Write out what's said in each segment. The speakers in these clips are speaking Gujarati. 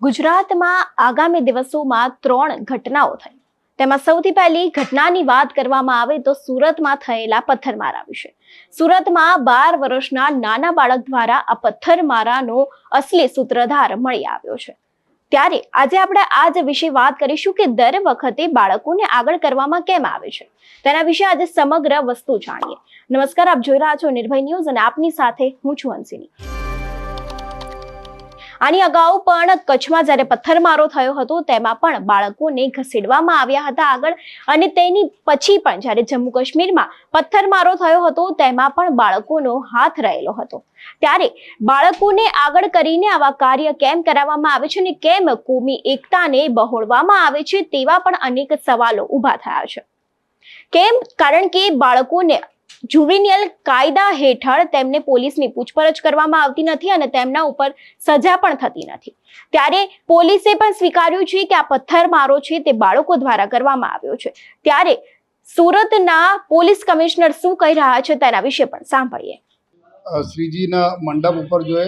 ગુજરાતમાં આગામી દિવસોમાં 3 ઘટનાઓ થઈ, તેમાં સૌથી પહેલી ઘટનાની વાત કરવામાં આવે તો સુરતમાં થયેલા પથ્થરમારા વિશે। સુરતમાં 12 વર્ષના નાના બાળક દ્વારા આ પથ્થરમારાનો અસલી સૂત્રધાર મળી આવ્યો છે। ત્યારે આજે આપણે આ જ વિશે વાત કરીશું કે દર વખતે બાળકોને આગળ કરવામાં કેમ આવે છે, તેના વિશે આજે સમગ્ર વસ્તુ જાણીએ। નમસ્કાર, આપ જોઈ રહ્યા છો નિર્ભય ન્યૂઝ અને આપની સાથે હું છું અંશિની। આની અગાઉ પણ કચ્છમાં જ્યારે પથ્થરમારો થયો હતો તેમાં પણ બાળકોને ઘસેડવામાં આવ્યા હતા આગળ, અને તેની પછી પણ જ્યારે જમ્મુ કાશ્મીરમાં પથ્થરમારો થયો હતો તેમાં પણ બાળકોનો હાથ રહેલો હતો। ત્યારે બાળકોને આગળ કરીને આવા કાર્ય કેમ કરાવવામાં આવે છે અને કેમ કોમી એકતાને બહોળવામાં આવે છે તેવા પણ અનેક સવાલો ઊભા થયા છે। કેમ? કારણ કે બાળકોને જુવેનિયલ કાયદા હેઠળ તેમને પોલીસની પૂછપરછ કરવામાં આવતી નથી અને તેમના ઉપર સજા પણ થતી નથી। ત્યારે પોલીસે પણ સ્વીકાર્યું છે કે આ પથ્થરમારો છે તે બાળકો દ્વારા કરવામાં આવ્યો છે। ત્યારે સુરતના પોલીસ કમિશનર શું કહી રહ્યા છે તેના વિશે પણ સાંભળીએ। શ્રીજીના મંડપ ઉપર જો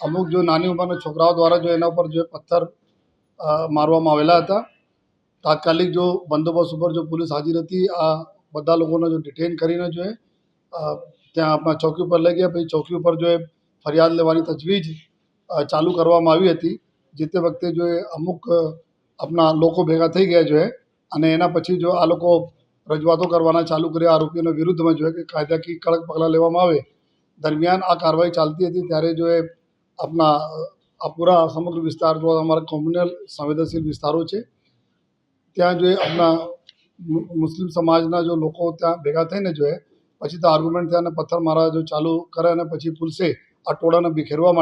અમુક જો નાની ઉંમરના છોકરાઓ દ્વારા જો એના ઉપર જો પથ્થર મારવામાં આવેલા હતા। તાત્કાલિક જો બંદોબસ્ત ઉપર જો પોલીસ હાજર હતી, આ બધા લોકોને જો ડિટેન કરીને જો ત્યાં આપણા ચોકી ઉપર લઈ ગયા। પછી ચોકી ઉપર જો ફરિયાદ લેવાની તજવીજ ચાલુ કરવામાં આવી હતી। જે તે વખતે જો અમુક આપણા લોકો ભેગા થઈ ગયા જો અને એના પછી જો આ લોકો રજૂઆતો કરવાના ચાલુ કર્યા આરોપીઓના વિરુદ્ધમાં જો કે કાયદાકીય કડક પગલાં લેવામાં આવે। દરમિયાન આ કાર્યવાહી ચાલતી હતી ત્યારે જો આપણા આ પૂરા સમગ્ર વિસ્તાર જો અમારા કોમ્યુનલ સંવેદનશીલ વિસ્તારો છે, ત્યાં જો આપણા મુસ્લિમ સમાજના જો લોકો ત્યાં ભેગા થઈને જો પછી તો આર્ગ્યુમેન્ટ થયા અને પથ્થરમારા જો ચાલુ કરે અને પછી પોલીસે આ ટોળાને વિખેરવા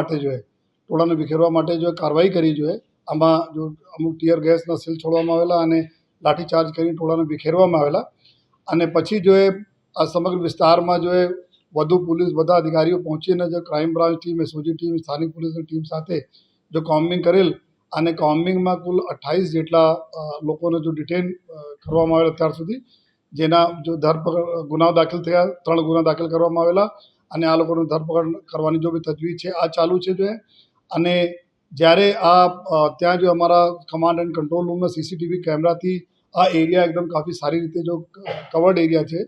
માટે જો કાર્યવાહી કરી જો આમાં જો અમુક ટીયર ગેસના સેલ છોડવામાં આવેલા અને લાઠીચાર્જ કરીને ટોળાને વિખેરવામાં આવેલા। અને પછી જો આ સમગ્ર વિસ્તારમાં જો વધુ પોલીસ બધા અધિકારીઓ પહોંચીને જો crime branch team, SOG team, સ્થાનિક પોલીસની ટીમ સાથે જો કોમ્બિંગ કરેલ અને કોમ્બિંગમાં કુલ 28 જેટલા લોકોને જો ડિટેન કરવામાં આવેલા અત્યાર સુધી, જેના જો ધરપકડ ગુનાઓ દાખલ થયા, 3 ગુના દાખલ કરવામાં આવેલા અને આ લોકોની ધરપકડ કરવાની જો બી તજવીજ છે આ ચાલુ છે જો। અને જ્યારે આ ત્યાં જો અમારા કમાન્ડ એન્ડ કંટ્રોલ રૂમના સીસીટીવી કેમેરાથી આ એરિયા એકદમ કાફી સારી રીતે જો કવર્ડ એરિયા છે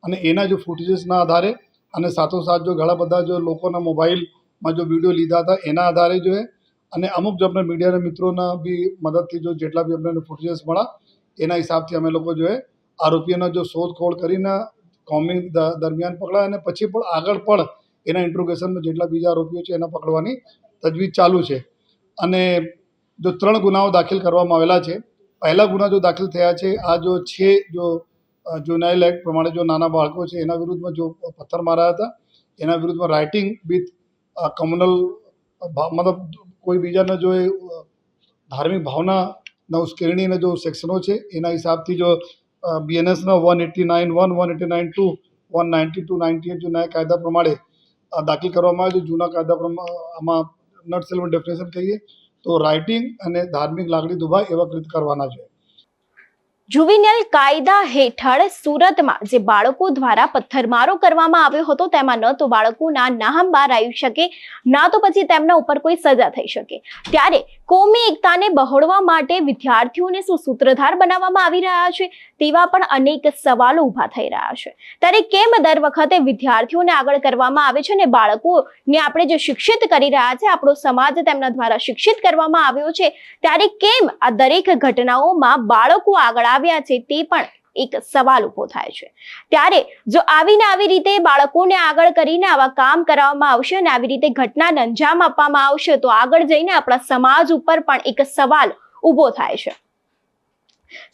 અને એના જો ફૂટેજીસના આધારે અને સાથોસાથ જો ઘણા બધા જો લોકોના મોબાઈલમાં જો વિડીયો લીધા હતા એના આધારે જો અને અમુક જો આપણે મીડિયાના મિત્રોના બી મદદથી જો જેટલા બી અમને ફૂટેજીસ મળ્યા એના હિસાબથી અમે લોકો જો આરોપીઓના જો શોધખોળ કરીને કોમ્બિંગ દરમિયાન પકડાયા અને પછી પણ આગળ પણ એના ઇન્ટ્રોગેશનમાં જેટલા બીજા આરોપીઓ છે એના પકડવાની તજવીજ ચાલુ છે। અને જો 3 ગુનાઓ દાખલ કરવામાં આવેલા છે। પહેલા ગુના જો દાખલ થયા છે આ જો 6 જો જુનાઇલ એક્ટ પ્રમાણે જો નાના બાળકો છે એના વિરુદ્ધમાં જો પથ્થર માર્યા હતા, એના વિરુદ્ધમાં રાઇટિંગ વિથ કમ્યુનલ મતલબ કોઈ બીજાને જો ધાર્મિક ભાવનાના ઉશ્કેરણીના જો સેક્શનો છે એના હિસાબથી જો બીએનએસના 189(1), 189(2), 192, 98 જો નયા કાયદા પ્રમાણે દાખલ કરવામાં આવે। તો જૂના કાયદા પ્રમાણે આમાં નટસેલમાં ડેફિનેશન કહીએ તો રાઇટિંગ અને ધાર્મિક લાગણી દુભાય એવા કૃત્ય કરવાના છે। જુવેનિયલ કાયદા હેઠળ સુરતમાં જે બાળકો દ્વારા પથ્થરમારો કરવામાં આવ્યો હતો તેમાં ન તો બાળકોના નામ બહાર આવી શકે, ના તો પછી તેમના ઉપર કોઈ સજા થઈ શકે। ત્યારે કોમી એકતાને બહોળવા માટે વિદ્યાર્થીઓને શું સૂત્રધાર બનાવવામાં આવી રહ્યા છે તેવા પણ અનેક સવાલો ઊભા થઈ રહ્યા છે। ત્યારે કેમ દર વખતે વિદ્યાર્થીઓને આગળ કરવામાં આવે છે અને બાળકોને આપણે જે શિક્ષિત કરી રહ્યા છે, આપણો સમાજ તેમના દ્વારા શિક્ષિત કરવામાં આવ્યો છે, ત્યારે કેમ આ દરેક ઘટનાઓમાં બાળકો આગળ આવ્યા છે તે પણ એક સવાલ ઉભો થાય છે। ત્યારે જો આવીને આવી રીતે બાળકોને આગળ કરીને આવા કામ કરવામાં આવશે અને આવી રીતે ઘટનાને અંજામ આપવામાં આવશે તો આગળ જઈને આપણા સમાજ ઉપર પણ એક સવાલ ઊભો થાય છે।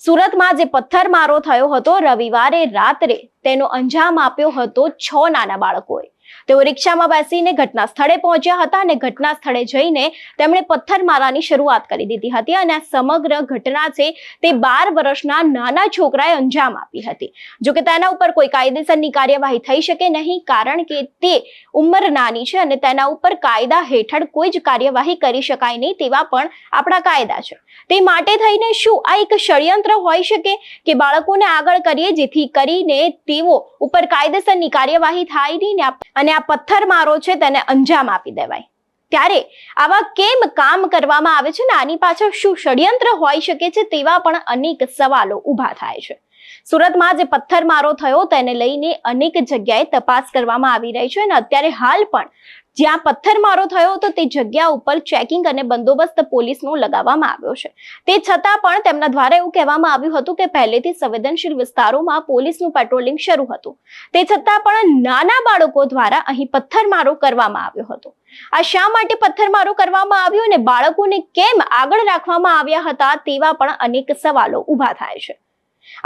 સુરતમાં જે પથ્થરમારો થયો હતો રવિવારે રાત્રે તેનો અંજામ આપ્યો હતો 6 નાના બાળકોએ। તેઓ રિક્ષામાં બેસીને ઘટના સ્થળે પહોંચ્યા હતા અને ઘટના સ્થળે જઈને તેમણે પથ્થરમારાની શરૂઆત કરી દીધી હતી અને આ સમગ્ર ઘટના છે તે 12 વર્ષના નાના છોકરાએ અંજામ આપી હતી। જો કે તેના ઉપર કોઈ કાયદેસરની કાર્યવાહી થઈ શકે નહીં, કારણ કે તે ઉંમર નાની છે અને તેના ઉપર કાયદા હેઠળ કોઈ જ કાર્યવાહી કરી શકાય નહીં તેવા પણ આપણા કાયદા છે। તે માટે થઈને શું આ એક ષડયંત્ર હોઈ શકે કે બાળકોને આગળ કરીએ જેથી કરીને તેઓ ઉપર કાયદેસરની કાર્યવાહી થાય નહીં અને આ પથ્થરમારો છે તેને અંજામ આપી દેવાય? ત્યારે આવા કેમ કામ કરવામાં આવે છે ને આની પાછળ શું ષડયંત્ર હોઈ શકે છે તેવા પણ અનેક સવાલો ઊભા થાય છે. સુરતમાં જે પથ્થરમારો થયો તેને લઈને અનેક જગ્યાએ તપાસ કરવામાં આવી રહી છે અને અત્યારે હાલ પણ જ્યાં પથ્થરમારો થયો હતો તે જગ્યા ઉપર ચેકિંગ અને બંદોબસ્ત પોલીસનો લગાવવામાં આવ્યો છે. તે છતાં પણ તેમના દ્વારા એવું કહેવામાં આવ્યું હતું કે પહેલેથી સંવેદનશીલ વિસ્તારોમાં પોલીસનું પેટ્રોલિંગ શરૂ હતું. તે છતાં પણ નાના બાળકો દ્વારા અહીં પથ્થરમારો કરવામાં આવ્યો હતો. આ શા માટે પથ્થરમારો કરવામાં આવ્યો અને બાળકોને કેમ આગળ રાખવામાં આવ્યા હતા તેવા પણ અનેક સવાલો ઊભા થાય છે.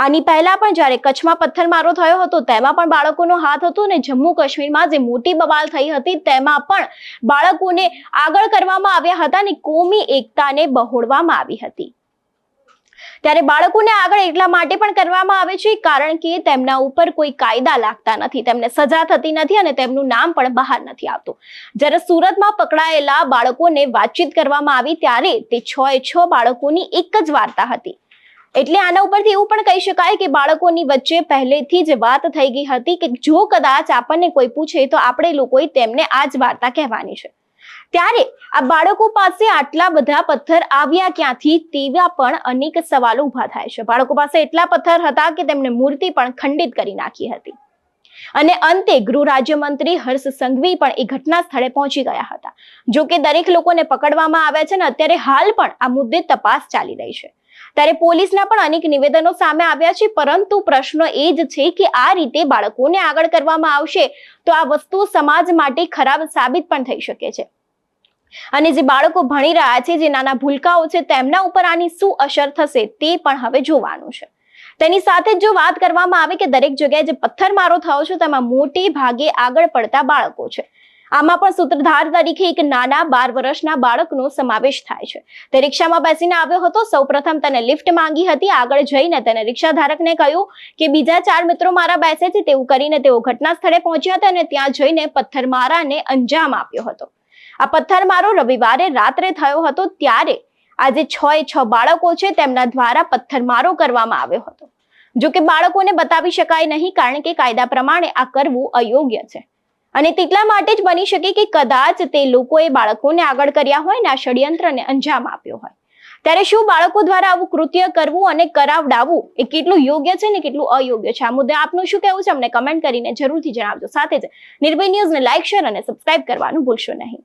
આની પહેલા પણ જ્યારે કચ્છમાં પથ્થરમારો થયો હતો તેમાં પણ બાળકોનો હાથ હતો અને જમ્મુ કાશ્મીરમાં જે મોટી બવાલ થઈ હતી તેમાં પણ બાળકોને આગળ કરવામાં આવ્યા હતા અને કોમી એકતાને બહોળવામાં આવી હતી. ત્યારે બાળકોને આગળ એટલા માટે પણ કરવામાં આવે છે કારણ કે તેમના ઉપર કોઈ કાયદા લાગતા નથી, તેમને સજા થતી નથી અને તેમનું નામ પણ બહાર નથી આવતું. જ્યારે સુરતમાં પકડાયેલા બાળકોને વાતચીત કરવામાં આવી ત્યારે તે 6 બાળકોની એક જ વાર્તા હતી. એટલે આના ઉપરથી એવું પણ કહી શકાય કે બાળકોની વચ્ચે પહેલેથી જ વાત થઈ ગઈ હતી કે જો કદાચ આપણને કોઈ પૂછે તો આપણે લોકોએ તેમને આ જ વાર્તા કહેવાની છે. ત્યારે આ બાળકો પાસે આટલા બધા પથ્થર આવ્યા ક્યાંથી તેવા પણ અનેક સવાલો ઊભા થાય છે. બાળકો પાસે એટલા પથ્થર હતા કે તેમને મૂર્તિ પણ ખંડિત કરી નાખી હતી. અને અંતે ગૃહ રાજ્યમંત્રી હર્ષ સંઘવી પણ એ ઘટના સ્થળે પહોંચી ગયા હતા. જો કે દરેક લોકોને પકડવામાં આવ્યા છે અને અત્યારે હાલ પણ આ મુદ્દે તપાસ ચાલી રહી છે. ત્યારે પોલીસના પણ અનેક નિવેદનો સામે આવ્યા છે, પરંતુ પ્રશ્ન એ જ છે કે આ રીતે બાળકોને આગળ કરવામાં આવશે તો આ વસ્તુ સમાજ માટે ખરાબ સાબિત પણ થઈ શકે છે. અને જે બાળકો ભણી રહ્યા છે, જે નાના ભૂલકાઓ છે, તેમના ઉપર આની શું અસર થશે તે પણ હવે જોવાનું છે. તેની સાથે જો વાત કરવામાં આવે કે દરેક જગ્યાએ જે પથ્થરમારો થયો છે તેમાં મોટે ભાગે આગળ પડતા બાળકો છે. આમાં પણ સૂત્રધાર તરીકે એક નાના 12 વર્ષના બાળકનો સમાવેશ થાય છે. તે રિક્ષામાં બેસીને આવ્યો હતો. સૌપ્રથમ તેને લિફ્ટ માંગી હતી. આગળ જઈને તેને રિક્ષા ધારકને કહ્યું કે બીજા 4 મિત્રો મારા બેસે છે. તેવું કરીને તેઓ ઘટના સ્થળે પહોંચ્યા હતા અને ત્યાં જઈને પથ્થરમારાને અંજામ આપ્યો હતો. આ પથ્થરમારો રવિવારે રાત્રે થયો હતો. ત્યારે આજે 6 બાળકો છે તેમના દ્વારા પથ્થરમારો કરવામાં આવ્યો હતો. જો કે બાળકોને બતાવી શકાય નહીં કારણ કે કાયદા પ્રમાણે આ કરવું અયોગ્ય છે. અને તેટલા માટે જ બની શકે કે કદાચ તે લોકોએ બાળકોને આગળ કર્યા હોય ને આ ષડયંત્રને અંજામ આપ્યો હોય. ત્યારે શું બાળકો દ્વારા આવું કૃત્ય કરવું અને કરાવડાવવું એ કેટલું યોગ્ય છે ને કેટલું અયોગ્ય છે? આ મુદ્દે આપનું શું કહેવું છે અમને કમેન્ટ કરીને જરૂરથી જણાવજો. સાથે જ નિર્ભય ન્યૂઝને લાઇક, શેર અને સબસ્ક્રાઇબ કરવાનું ભૂલશો નહીં.